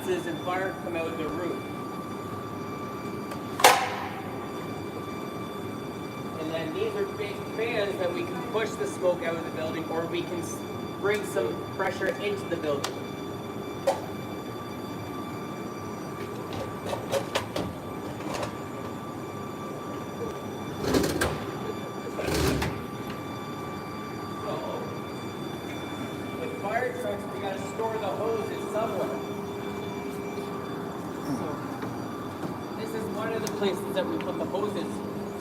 gases and fire come out of the roof. And then these are big fans that we can push the smoke out of the building, or we can bring some pressure into the building. We got to store the hoses somewhere. So this is one of the places that we put the hoses.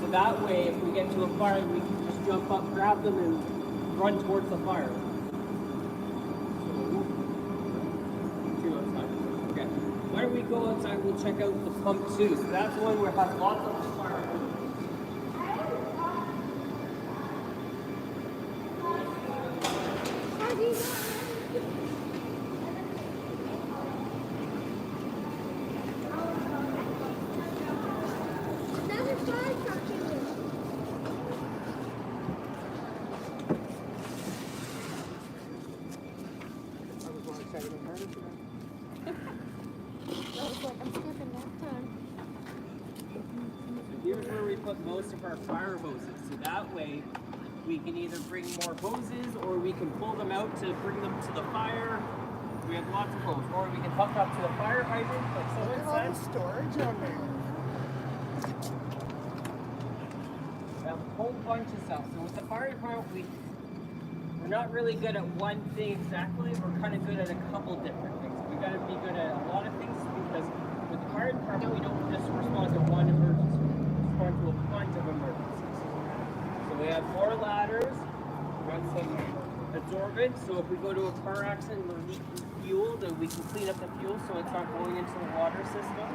So that way, if we get to a fire, we can just jump up, grab them, and run towards the fire. So, okay. Why don't we go outside? We'll check out the pump too. So that's one where it has lots of fire. Here's where we put most of our fire hoses. So that way we can either bring more hoses, or we can pull them out to bring them to the fire. We have lots of hoses. Or we can hook up to the fire hydrant, like someone said. Storage on there. We have a whole bunch of stuff. So with the fire department, we're not really good at one thing exactly. We're kind of good at a couple different things. We got to be good at a lot of things, because with the fire department, we don't just respond to one emergency. We respond to a bunch of emergencies. So we have 4 ladders. We got some absorbent. So if we go to a car accident and we're leaking fuel, then we can clean up the fuel so it's not going into the water system.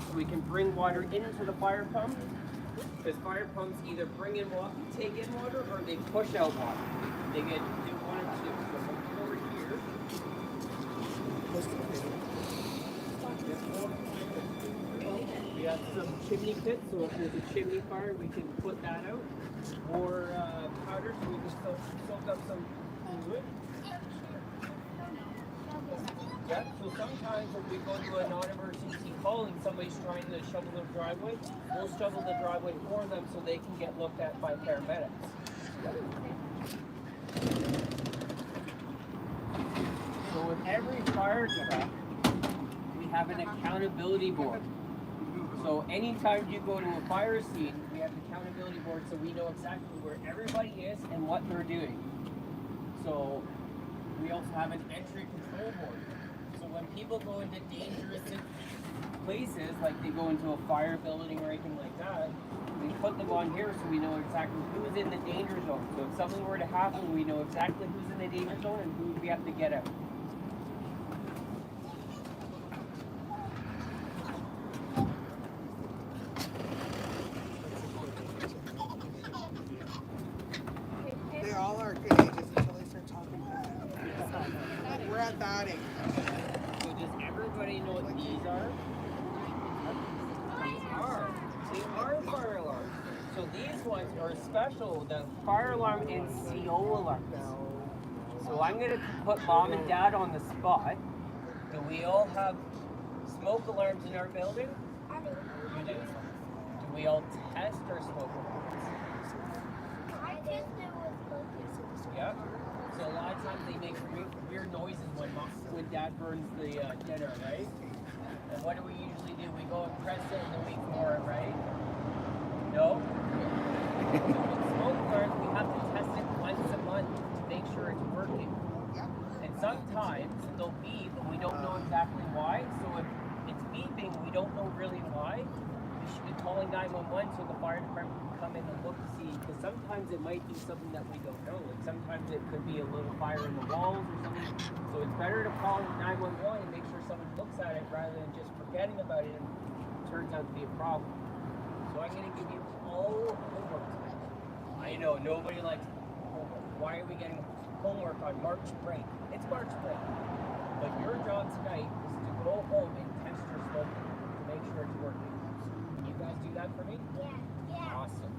So we can bring water into the fire pump, because fire pumps either bring in water, take in water, or they push out water. They get do one or two. So over here, we have some chimney pits. So if there's a chimney fire, we can put that out, or powder, so we can soak up some wood. Yeah, so sometimes if we go to a non-emergency call and somebody's trying to shovel their driveway, we'll shovel the driveway for them so they can get looked at by paramedics. So with every fire truck, we have an accountability board. So anytime you go to a fire scene, we have an accountability board so we know exactly where everybody is and what they're doing. So we also have an entry control board. So when people go into dangerous places, like they go into a fire building or anything like that, we put them on here so we know exactly who's in the danger zone. So if something were to happen, we know exactly who's in the danger zone and who we have to get out. They all are good ages until they start talking back. We're at that age. So does everybody know what these are? They are fire alarms. So these ones are special, the fire alarm and CO alarms. So I'm going to put mom and dad on the spot. Do we all have smoke alarms in our building? You do? Do we all test our smoke alarms? I tested with focus. Yeah. So a lot of times they make weird noises when dad burns the dinner, right? And what do we usually do? We go and press it and then we ignore it, right? No? So with smoke alarms, we have to test it once a month to make sure it's working. And sometimes they'll beep and we don't know exactly why. So if it's beeping, we don't know really why. We should be calling 911 so the fire department can come in and look to see. Because sometimes it might be something that we don't know. Like sometimes it could be a little fire in the walls or something. So it's better to call 911 and make sure someone looks at it rather than just forgetting about it and it turns out to be a problem. So I'm going to give you all homework tonight. I know, nobody likes homework. Why are we getting homework on March break? It's March break. But your job tonight is to go home and test your smoke to make sure it's working. Can you guys do that for me? Yeah. Awesome.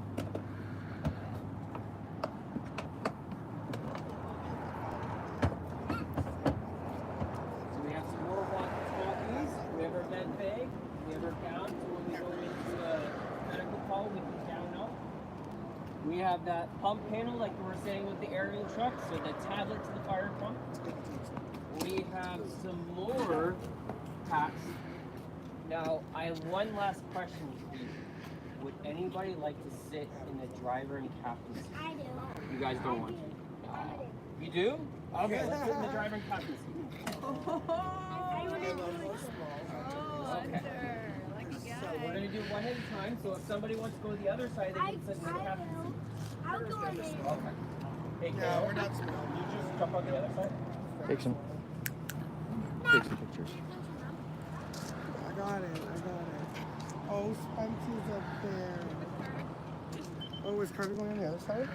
We have that pump panel, like we were saying with the aerial truck, so the tablet to the fire pump. We have some more packs. Now, I have one last question for you. Would anybody like to sit in the driver and captain seat? I do. You guys don't want to? You do? Okay, let's sit in the driver and captain seat. Okay. So we're going to do one at a time. So if somebody wants to go to the other side, they can sit in the captain seat. I'll go in there. Okay. Hey, No, Carol, we're not small. you just jump on the other side? Take some pictures. I got it. Oh, Spunky's up there. Oh, is Carter going on the other side?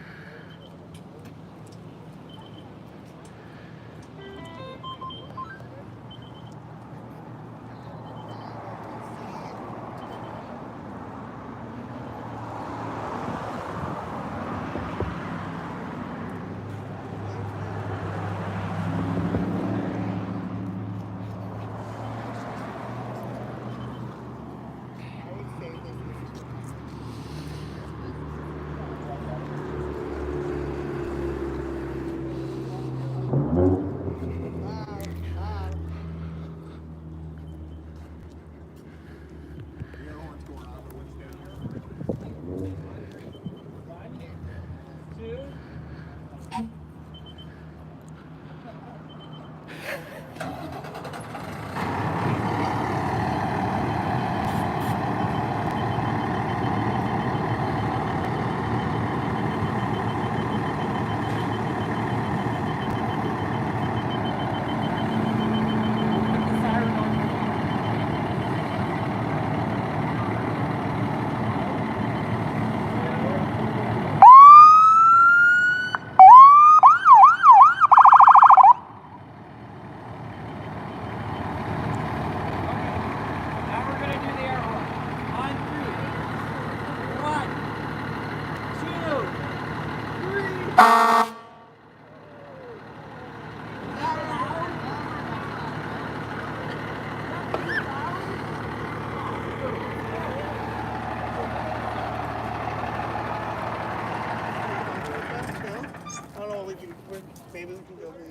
Maybe we can go to the.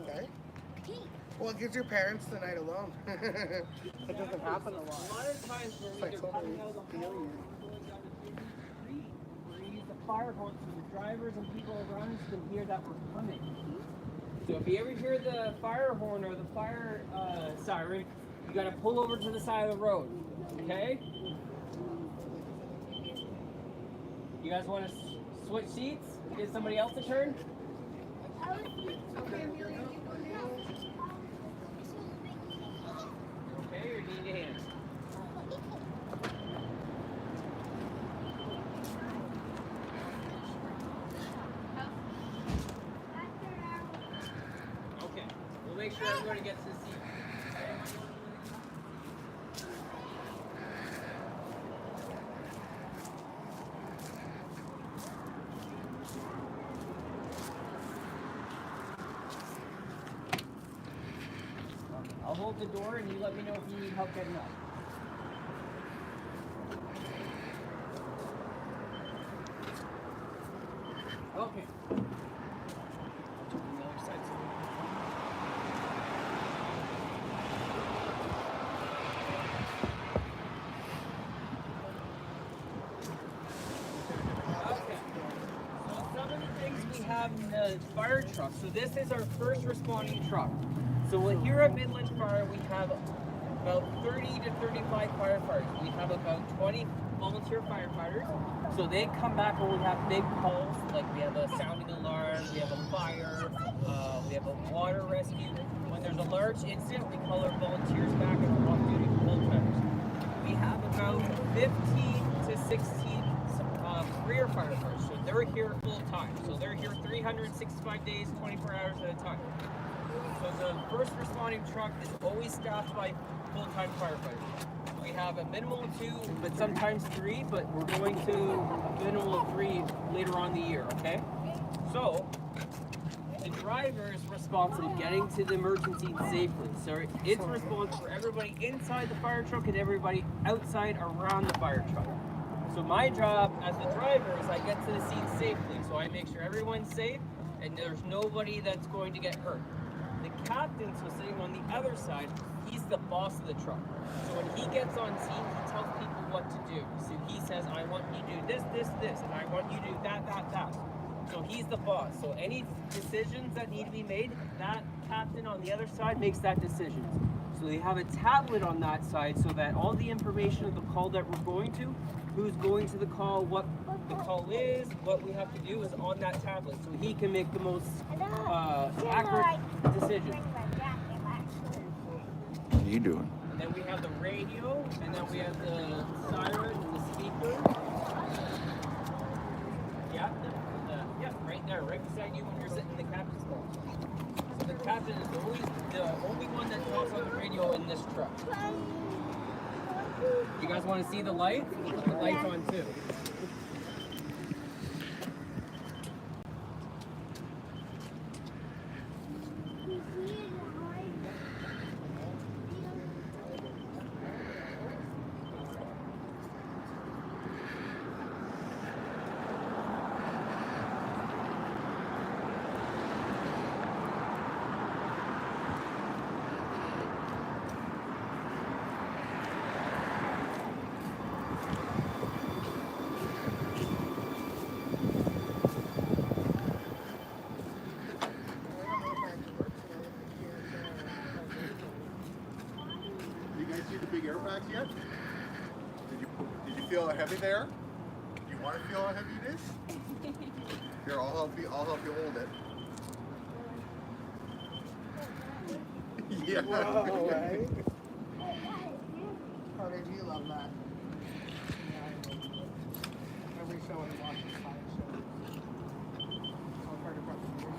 Okay. Well, it gives your parents the night alone. That doesn't happen a lot. A lot of times when Like they're totally coming out of the feel home, you. going down the street, we use the fire horn so the drivers and people around us can hear that we're coming. So if you ever hear the fire horn or the fire siren, you gotta pull over to the side of the road. Okay? You guys want to switch seats? Give somebody else a turn? Okay, or do you need a hand? Okay, we'll make sure everybody gets a seat. I'll hold the door and you let me know if you need help getting up. Okay. On the other side. Okay. So some of the things we have in the fire truck. So this is our first responding truck. So here at Midland Fire, we have about 30 to 35 firefighters. We have about 20 volunteer firefighters. So they come back when we have big calls, like we have a sounding alarm, we have a fire, we have a water rescue. When there's a large incident, we call our volunteers back and we're off-duty full-timers. We have about 15 to 16 career firefighters. So they're here full-time. So they're here 365 days, 24 hours at a time. So the first responding truck is always staffed by full-time firefighters. We have a minimum of 2, but sometimes 3, but we're going to a minimum of 3 later on in the year, okay? So, the driver is responsible for getting to the emergency safely. So it's responsible for everybody inside the fire truck and everybody outside around the fire truck. So my job as the driver is I get to the scene safely. So I make sure everyone's safe and there's nobody that's going to get hurt. The captain, so sitting on the other side, he's the boss of the truck. So when he gets on scene, he tells people what to do. So he says, I want you to do this, this, this, and I want you to do that, that, that. So he's the boss. So any decisions that need to be made, that captain on the other side makes that decision. So they have a tablet on that side so that all the information of the call that we're going to, who's going to the call, what the call is, what we have to do is on that tablet. So he can make the most accurate decisions. What are you doing? And then we have the radio, and then we have the siren and the speaker. Yeah, yeah, right there, right beside you when you're sitting in the captain's box. So the captain is always the only one that talks on the radio in this truck. You guys want to see the lights? The lights on too. Air packs yet? Did you feel how heavy they are? Do you want to feel how heavy it is? Here, I'll help you hold it. Yeah. Whoa, right? Carteir, do you love that? Every show I watch is fine show. Oh, Carteir brought some beer.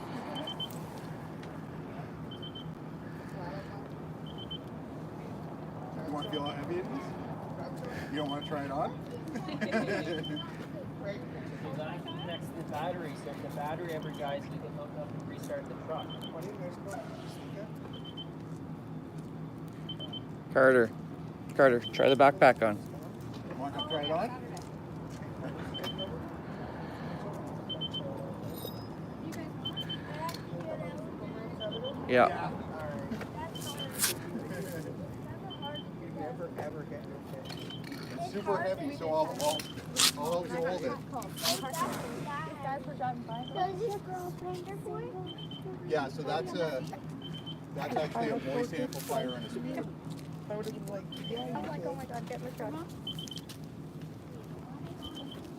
You want to feel how heavy it is? You don't want to try it on? So that connects the battery. So if the battery ever dies, we can hook up and restart the truck. Carter, try the backpack on. You want to try it on? Yeah. It's super heavy, so I'll help you hold it. Yeah, so that's actually a voice amplifier and a speaker. I would have been like, yeah. I'm like, oh my god, get in the truck.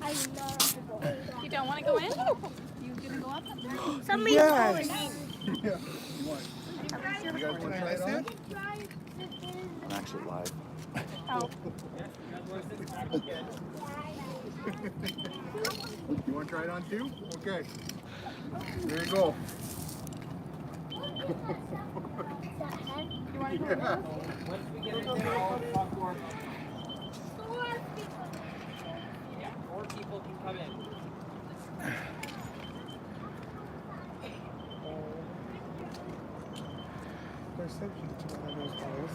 I love to go in. You don't want to go in? You gonna go up? Somebody's Yes. going in. Yeah. You guys want to try it on? I'm actually live. Oh. You want to try it on too? Okay. There you go. You want to go in? Yeah. Once we get in there, I'll talk more about that. Yeah, 4 people can come in. They're so cute together, those boys.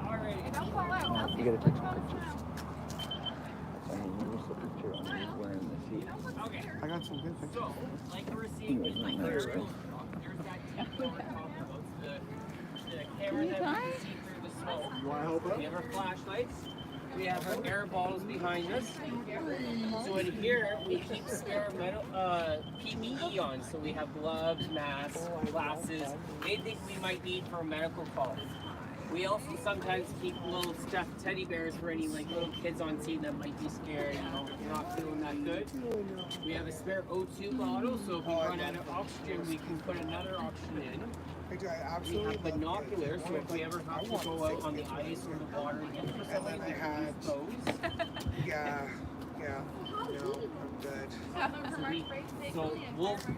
Alrighty. You gotta take some pictures. I mean, you just a picture on who's wearing the seat. Okay. I got some good pictures. So, like we're seeing in like there's that tip on top of the camera that we can see through the smoke. You want to help out? We have our flashlights. We have our air bottles behind us. So in here, we keep spare metal PPE on. So we have gloves, masks, glasses, anything we might need for a medical call. We also sometimes keep little stuffed teddy bears for any like little kids on scene that might be scared, you know, if you're not feeling that good. We have a spare O2 bottle, so if we run out of oxygen, we can put another oxygen in. I We absolutely have binoculars, so if we ever have to go out on the ice or the water and look for something, we can use those. Yeah. No, I'm good. So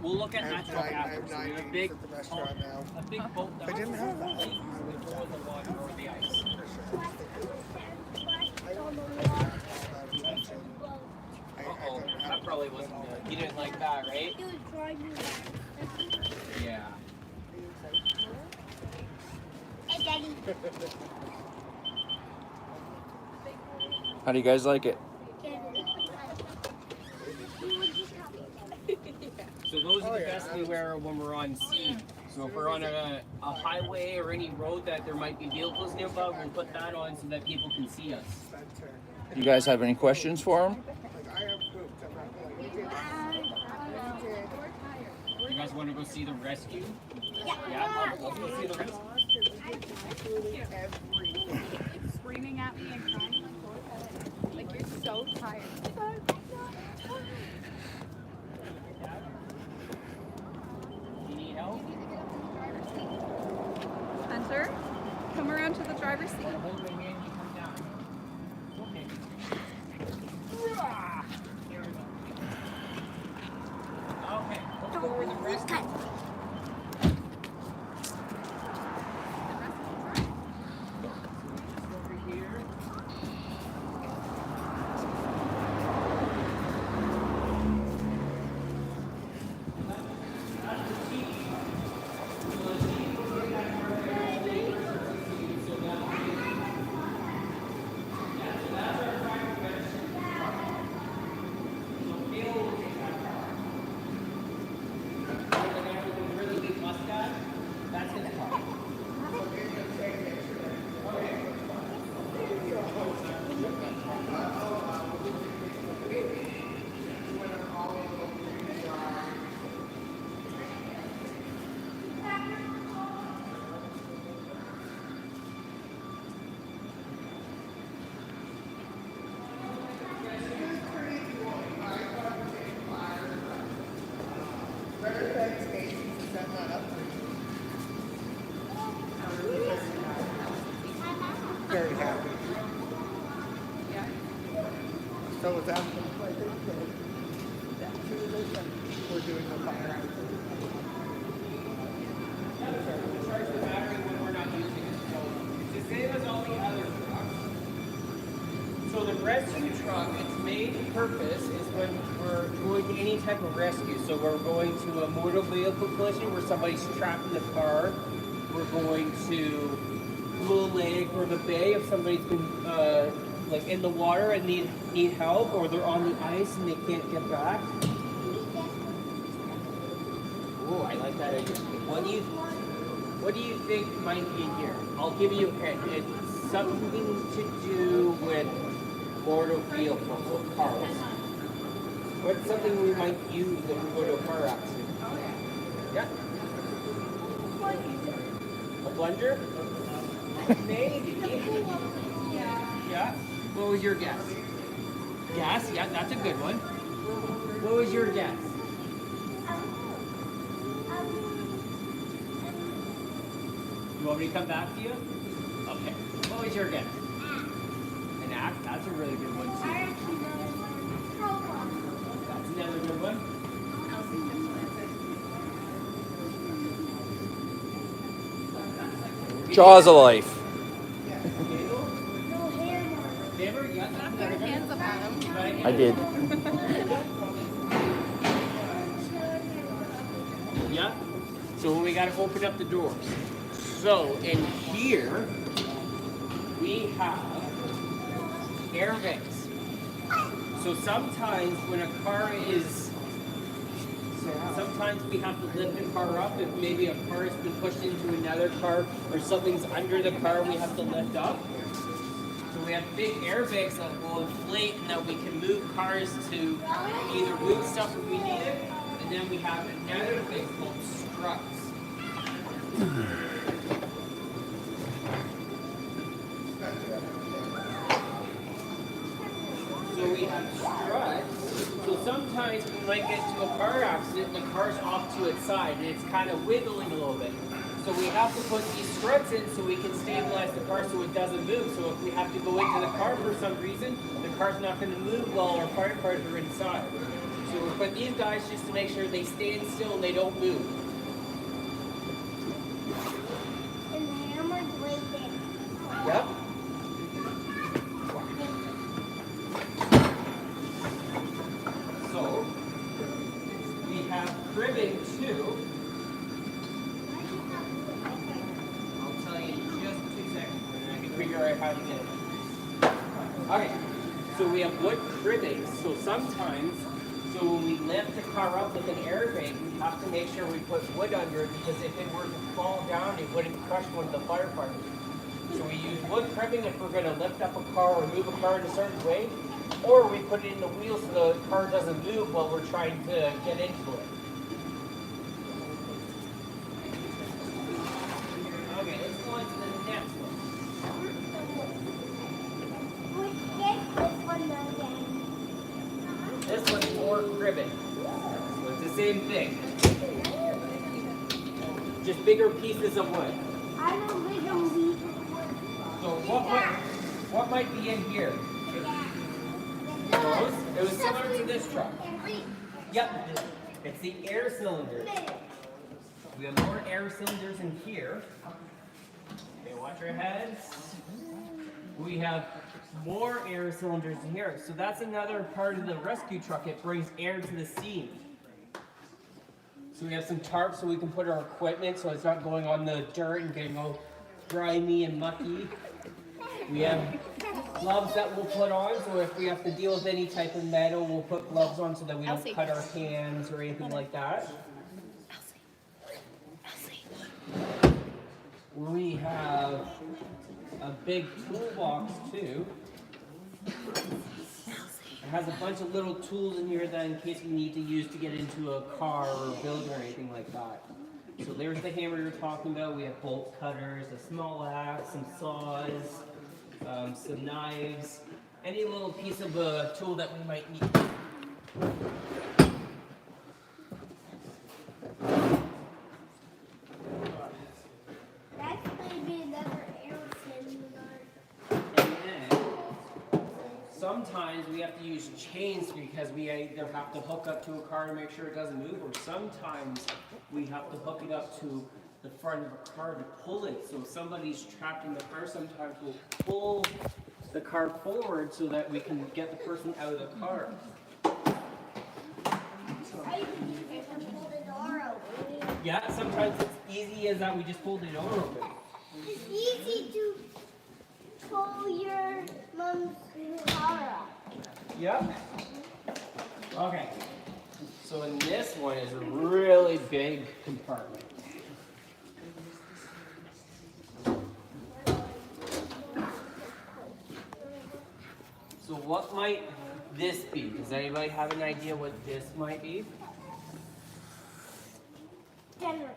we'll look at natural I'm after. So we have a big at the restaurant now. boat that I didn't have that. we hold the water or the ice. Uh-oh, that probably wasn't good. You didn't like that, right? How do you guys like it? So those are the best we wear when we're on sea. So if we're on a highway or any road that there might be vehicles nearby, we'll put that on so that people can see us. You guys have any questions for him? You guys want to go see the rescue? Yeah. Let's go see the rescue. It's screaming at me and crying like you're so tired. You need help? Hunter, come around to the driver's seat. Hold my hand, you come down. Okay. Here we go. Okay, let's go over the rescue. Over here. Really big mustache. That's his car. Very happy. Yeah. So is that we're doing the fire. Charge the battery when we're not using it. So it's the same as all the other trucks. So the rescue truck, its main purpose is when we're going to any type of rescue. So we're going to a motor vehicle collision where somebody's trapped in the car. We're going to Blue Lake or the bay if somebody's been like in the water and need help, or they're on the ice and they can't get back. Oh, I like that idea. What do you think might be in here? I'll give you a hint. It's something to do with motor vehicles or cars. What's something we might use if we go to a car accident? Yeah. A plunger? Maybe. Yeah. What was your guess? Gas? Yeah, that's a good one. What was your guess? You want me to come back to you? Okay. What was your guess? An axe? That's a really good one too. That's another good one. Jaws of life. Hammer? Yeah, that's Put your another hands good up at him. one. I did. Yeah. So we got to open up the doors. So in here we have airbags. So sometimes when a car is, sometimes we have to lift the car up. If maybe a car has been pushed into another car or something's under the car, we have to lift up. So we have big airbags that will inflate and that we can move cars to either move stuff if we need it, and then we have another thing called struts. So we have struts. So sometimes we might get to a car accident and the car's off to its side and it's kind of wiggling a little bit. So we have to put these struts in so we can stabilize the car so it doesn't move. So if we have to go into the car for some reason, the car's not going to move while our firefighters are inside. So we put these guys just to make sure they stand still and they don't move. And the hammer's right there. Yep. So we have cribbing too. I'll tell you in just 2 seconds. try having it. Okay, so we have wood cribbing. So sometimes, so when we lift the car up with an airbag, we have to make sure we put wood under it because if it were to fall down, it wouldn't crush one of the firefighters. So we use wood cribbing if we're going to lift up a car or move a car in a certain way, or we put it in the wheel so the car doesn't move while we're trying to get into it. Okay, let's go on to the next one. This one's more cribbing. So it's the same thing. Just bigger pieces of wood. I don't think I'm leaving. So what might be in here? Those? It was similar to this truck. Yep. It's the air cylinders. We have more air cylinders in here. Okay, watch your heads. We have more air cylinders in here. So that's another part of the rescue truck. It brings air to the scene. So we have some tarps so we can put our equipment so it's not going on the dirt and getting all grimy and mucky. We have gloves that we'll put on, so if we have to deal with any type of metal, we'll put gloves on so that we don't cut our hands or anything like that. We have a big toolbox too. It has a bunch of little tools in here that in case we need to use to get into a car or a building or anything like that. So there's the hammer you're talking about. We have bolt cutters, a small axe, some saws, some knives, any little piece of a tool that we might need. That's maybe another airplane. And then sometimes we have to use chains because we either have to hook up to a car to make sure it doesn't move, or sometimes we have to hook it up to the front of a car to pull it. So if somebody's trapped in the car, sometimes we'll pull the car forward so that we can get the person out of the car. I even use it to pull the door open. Yeah, sometimes it's easy as that we just pull the door open. It's easy to pull your mom's car up. Yep. Okay. So in this one is a really big compartment. So what might this be? Does anybody have an idea what this might be? Generator.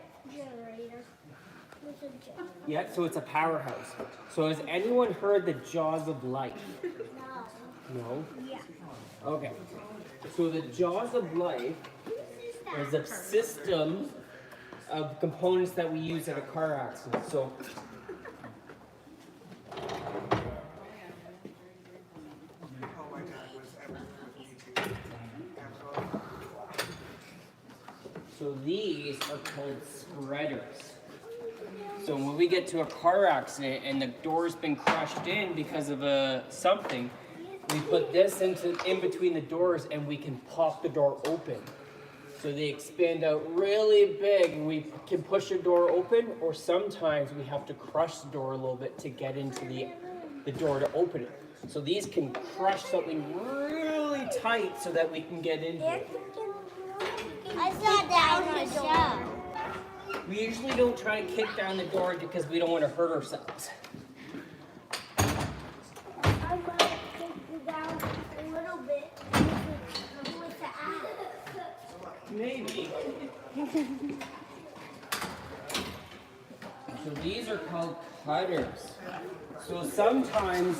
With a generator. Yeah, so it's a powerhouse. So has anyone heard the jaws of life? No. No? Yeah. Okay. So the jaws of life is a system of components that we use in a car accident. So these are called spreaders. So when we get to a car accident and the door's been crushed in because of something, we put this in between the doors and we can pop the door open. So they expand out really big and we can push the door open, or sometimes we have to crush the door a little bit to get into the door to open it. So these can crush something really tight so that we can get into it. I saw that on the show. We usually don't try to kick down the door because we don't want to hurt ourselves. I'm going to take you down a little bit with the axe. Maybe. So these are called cutters. So sometimes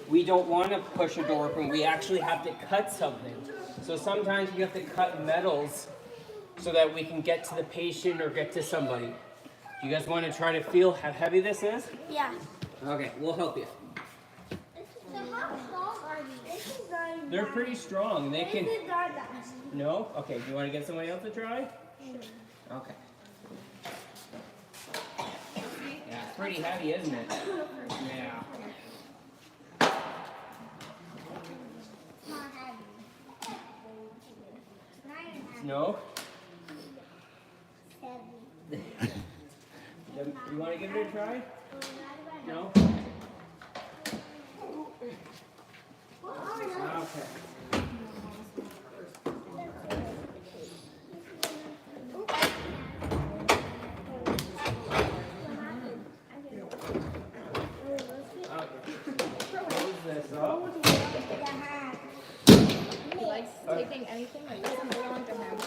we don't want to push a door open. We actually have to cut something. So sometimes we have to cut metals so that we can get to the patient or get to somebody. Do you guys want to try to feel how heavy this is? Yeah. Okay, we'll help you. So how strong are these? They're pretty strong. They can... This is not that. No? Okay, do you want to get somebody else to try? Okay. Yeah, it's pretty heavy, isn't it? Yeah. It's not heavy. It's not even heavy. No? Seven. You want to give it a try? No? Okay. Close this up. He likes taking anything that doesn't belong to him.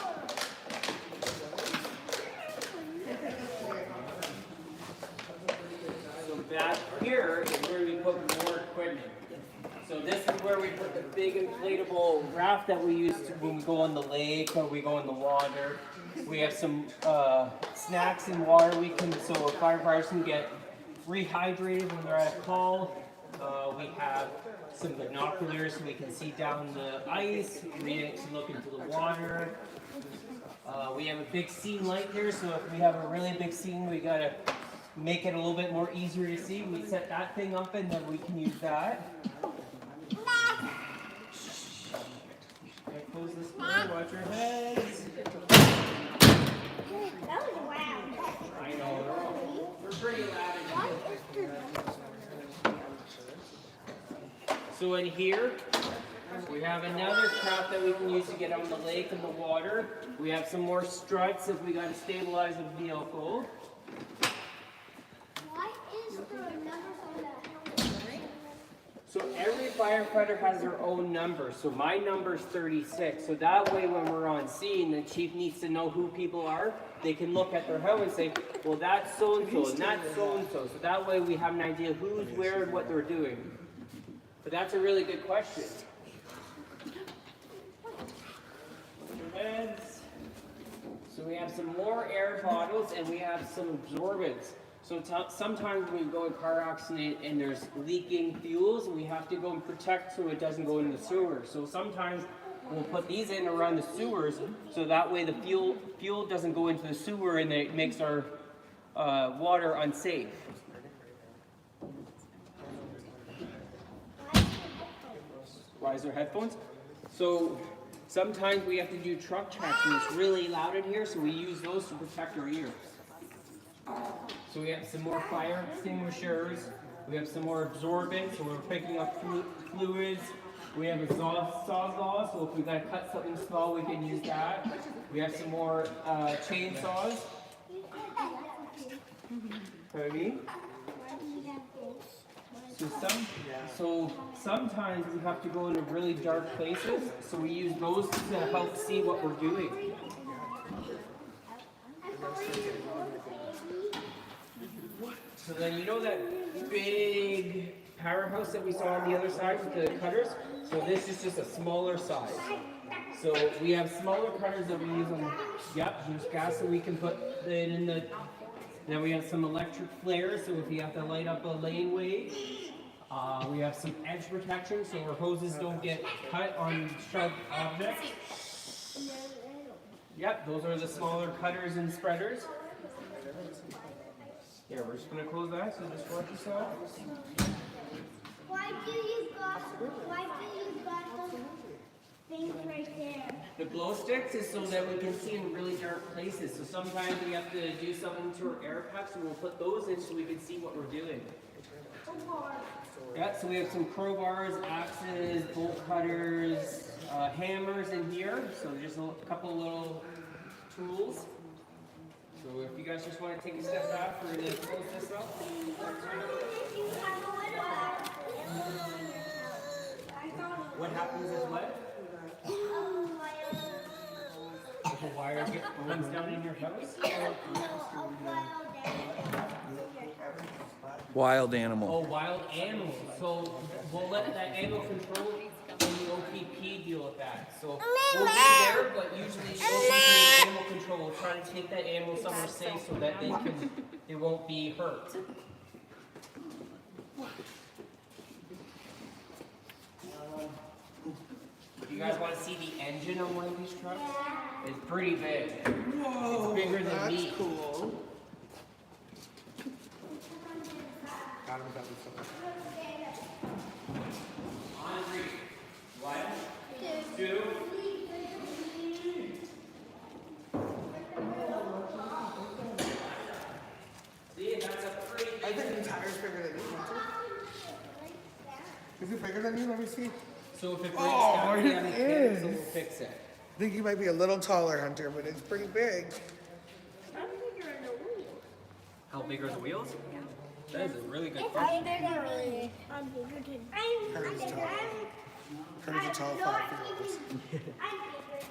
So back here is where we put more equipment. So this is where we put the big inflatable raft that we use to, when we go on the lake or we go in the water. We have some snacks and water we can, so firefighters can get rehydrated when they're at a call. We have some binoculars so we can see down the ice. We can look into the water. We have a big scene light here, so if we have a really big scene, we gotta make it a little bit more easier to see. We set that thing up and then we can use that. Close this door, watch your heads. That was loud. I know, they're pretty loud in here. So in here, we have another craft that we can use to get on the lake and the water. We have some more struts if we got to stabilize a vehicle. Why is there a number on that helmet? So every firefighter has their own number. So my number is 36. So that way when we're on scene, the chief needs to know who people are. They can look at their helmet and say, well, that's so-and-so and that's so-and-so. So that way we have an idea who's where and what they're doing. But that's a really good question. Heads. So we have some more air bottles and we have some absorbents. So sometimes when we go in a car accident and there's leaking fuels, we have to go and protect so it doesn't go in the sewer. So sometimes we'll put these in around the sewers so that way the fuel doesn't go into the sewer and it makes our water unsafe. Why is there headphones? So sometimes we have to do truck checks and it's really loud in here, so we use those to protect our ears. So we have some more fire extinguishers. We have some more absorbent, so we're picking up fluids. We have a sawzall, so if we gotta cut something small, we can use that. We have some more chainsaws. Pardon me? So sometimes we have to go into really dark places, so we use those to help see what we're doing. So then you know that big powerhouse that we saw on the other side with the cutters? So this is just a smaller size. So we have smaller cutters that we use on, there's gas that we can put in the, then we have some electric flares, so if you have to light up a laneway. We have some edge protection so our hoses don't get cut on sharp objects. Yep, those are the smaller cutters and spreaders. Yeah, we're just going to close that, so just watch yourself. Why do you got those things right there? The glow sticks is so that we can see in really dark places. So sometimes we have to do something to our air packs and we'll put those in so we can see what we're doing. Yeah, so we have some crowbars, axes, bolt cutters, hammers in here. So just a couple little tools. So if you guys just want to take a step back, we're going to close this up. What happens is what? If a wire runs down in your house? Wild animal. Oh, wild animals. So we'll let that animal control and the OPP deal with that. So we'll be there, but usually the OPP and animal control will try to take that animal somewhere safe so that they won't be hurt. Do you guys want to see the engine on one of these trucks? It's pretty big. Whoa, It's bigger than that's me. cool. Got him, On three. 1, 2. Is it bigger than you? Let me see. So if it breaks Oh, down, we have it a kid, so is. we'll fix it. I think you might be a little taller, Hunter, but it's pretty big. I'm bigger than the wheel. How big are the wheels? That is a really good question. I'm bigger than. I'm bigger than. I'm bigger. Hunter's a tall, No, fat I'm girl. bigger than. I'm bigger than.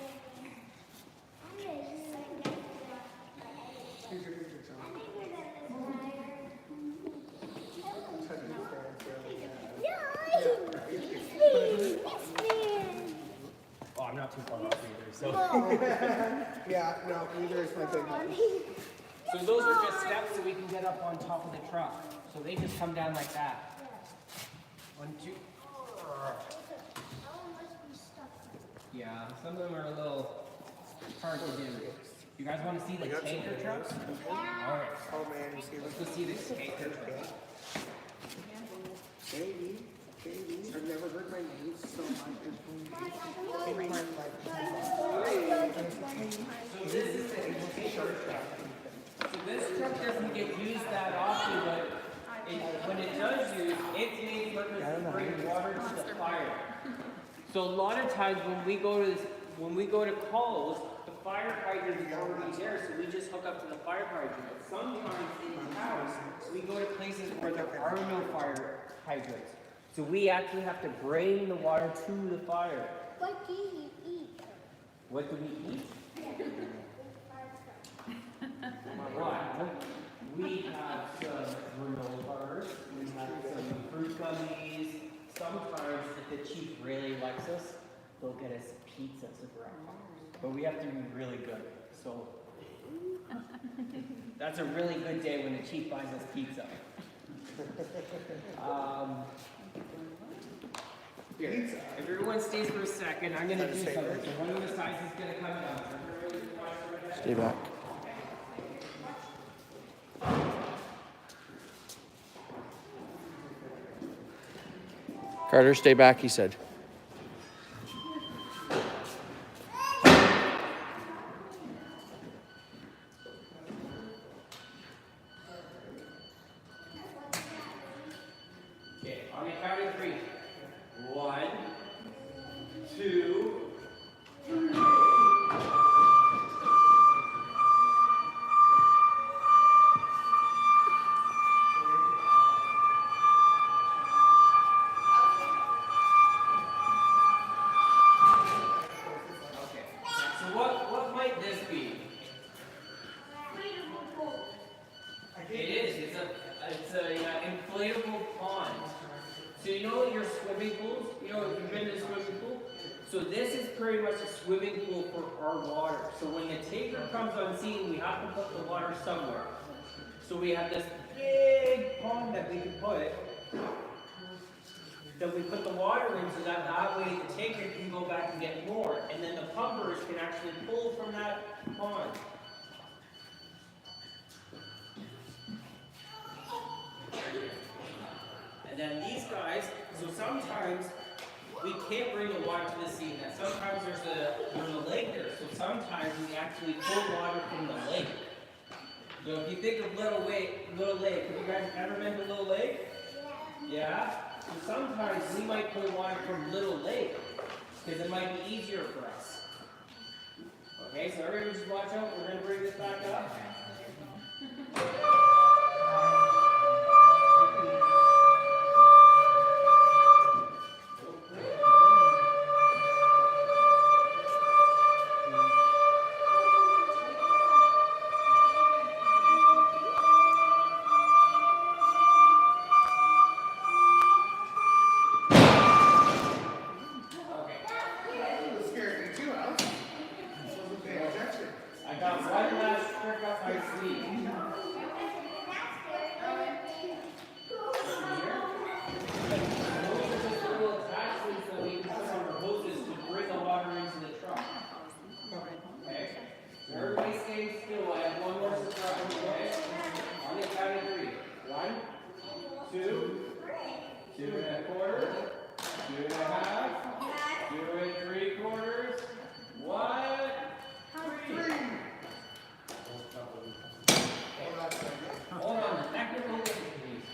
Here's your picture, John. I'm bigger than Oh, I'm not too far off either. So, Yeah, no, neither is my big one. so those are just steps so we can get up on top of the truck. So they just come down like that. 1, 2. Yeah, some of them are a little hard to do. You guys want to see the tanker trucks? Alright, Oh man, you see let's this? go see the tanker trucks. Baby, baby. I've never heard my name so much in my life. So this is the tanker truck. So this truck doesn't get used that often, but when it does use, it's made purpose to bring water to the fire. So a lot of times when we go to calls, the fire hydrant is already there, so we just hook up to the fire hydrant. But sometimes in towns, we go to places where there are no fire hydrants. So we actually have to bring the water to the fire. What do you eat? What do we eat? What? We have some granola bars, we have some fruit gummies. Sometimes if the chief really likes us, they'll get us pizzas if we're at farmers. But we have to be really good. So that's a really good day when the chief buys us pizza. Here, if everyone stays for a second, I'm gonna do something. So one of the sides is gonna come down. Stay back. Carter, stay back, he said. Okay, on the count of 3. 1, 2, 3. So what might this be? It is. It's a inflatable pond. So you know your swimming pools? You know if you've been to a swimming pool? So this is pretty much a swimming pool for our water. So when the tanker comes on scene, we have to put the water somewhere. So we have this big pond that we can put. That we put the water in so that way the tanker can go back and get more. And then the pumpers can actually pull from that pond. And then these guys, so sometimes we can't bring the water to the sea. And sometimes there's a lake there. So sometimes we actually pull water from the lake. So if you think of Little Lake, have you guys ever been to Little Lake? Yeah? So sometimes we might pull water from Little Lake because it might be easier for us. Okay, so everyone just watch out. We're going to bring this back up. I got one last trick up my sleeve. Those are just little attachments that we can put on our hoses to bring the water into the truck. Okay? So everybody stay still. I have one more surprise, okay? On the count of 3. 1, 2, 2.25, 2.5, 2.75. 1, 3. Hold on, the technical difficulties.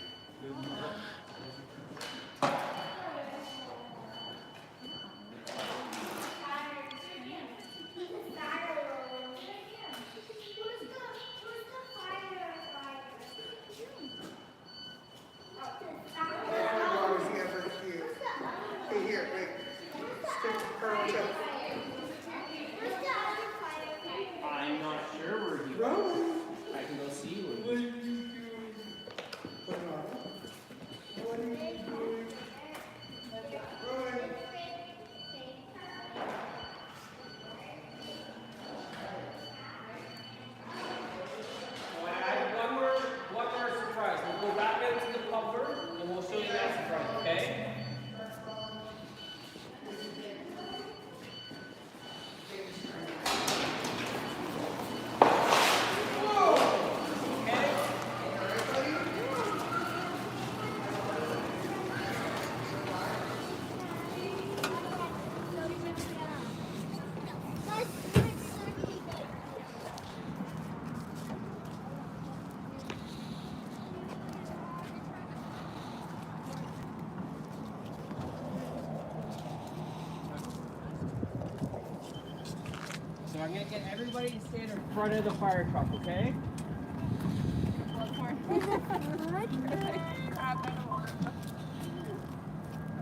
get everybody to stand in front of the fire truck, okay?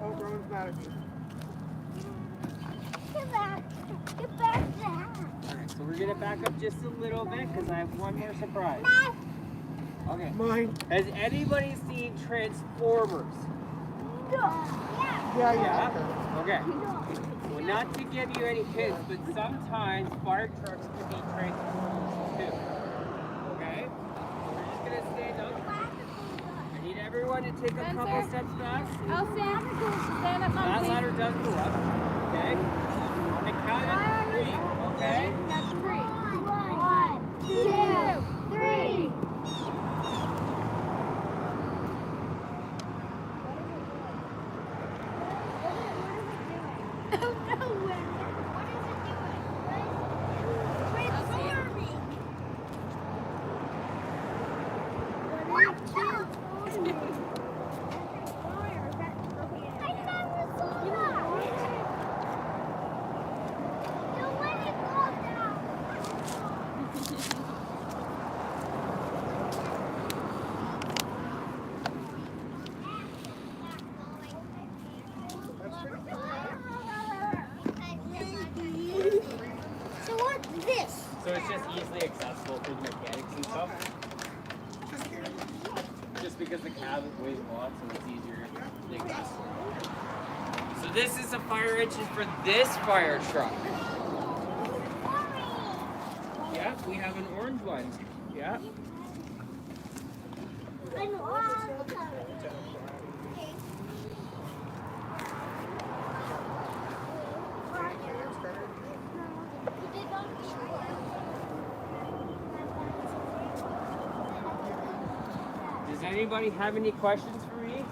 Oh, Rowan's mad at me. Get back. Get back there. Alright, so we're gonna back up just a little bit because I have one more surprise. Okay. Mine. Has anybody seen Transformers? Yeah. Okay. Well, not to give you any hints, but sometimes fire trucks can be Transformers too. Okay? We're just gonna stand up. I need everyone to take a couple steps back. I'll stand up, That Mom. ladder does go up. Okay? On the count of 3, okay? That's 3. 1, 2, 3. So what's this? So it's just easily accessible for the mechanics and stuff. Just because the cab weighs a lot, so it's easier to accessible. So this is a fire engine for this fire truck. Yeah, we have an orange one. Yeah. An orange. Does anybody have any questions for me?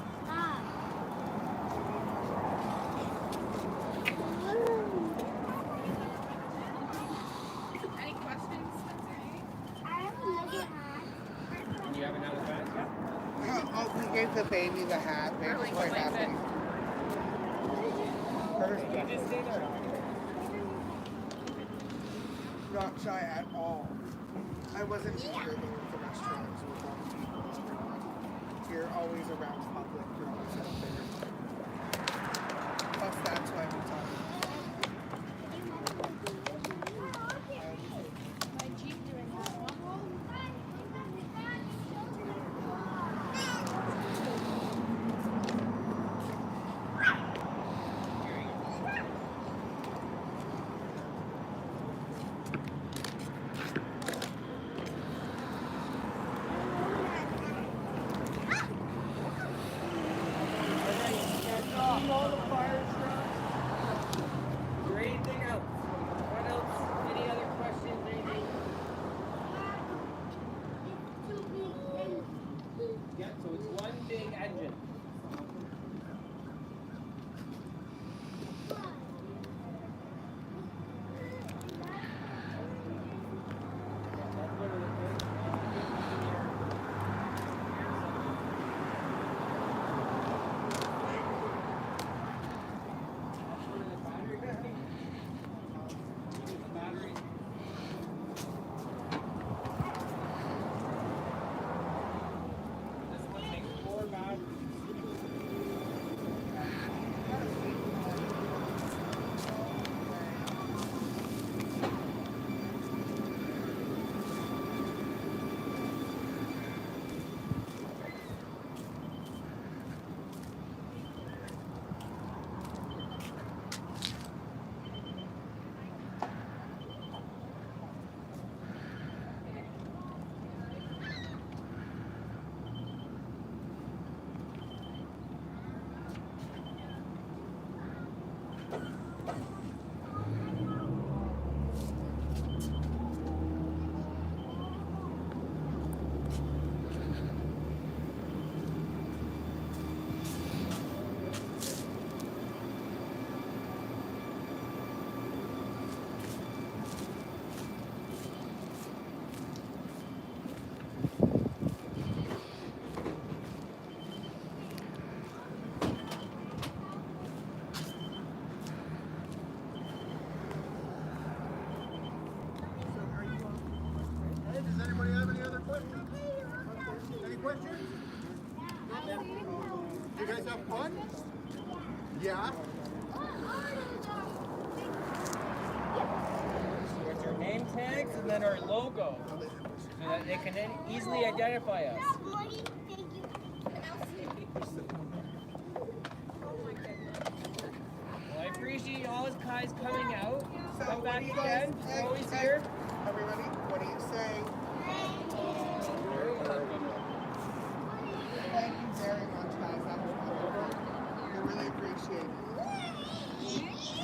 Any questions? And you have another hat? Yeah. Oh, we gave the baby the hat. Baby's quite happy. You just stay there. Not shy at all. I wasn't eager though with the restaurants with all the people. You're always around public. You're always out there. Plus, that's why we talk. My Jeep doing that. questions? You guys have fun? Yeah? With our name tags and then our logo, so that they can easily identify us. Well, I appreciate all his guys coming out. So Come what back do you guys again. hey, Always hey, here. Everybody, what do you say? Thank you very much, guys. That was wonderful. We really appreciate it.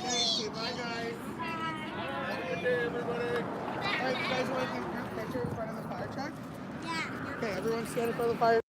Thank you. Bye, guys. Have a good day, everybody. All right, you guys want to do a group picture in front of the fire truck? Yeah. Okay, everyone stand in front of the fire.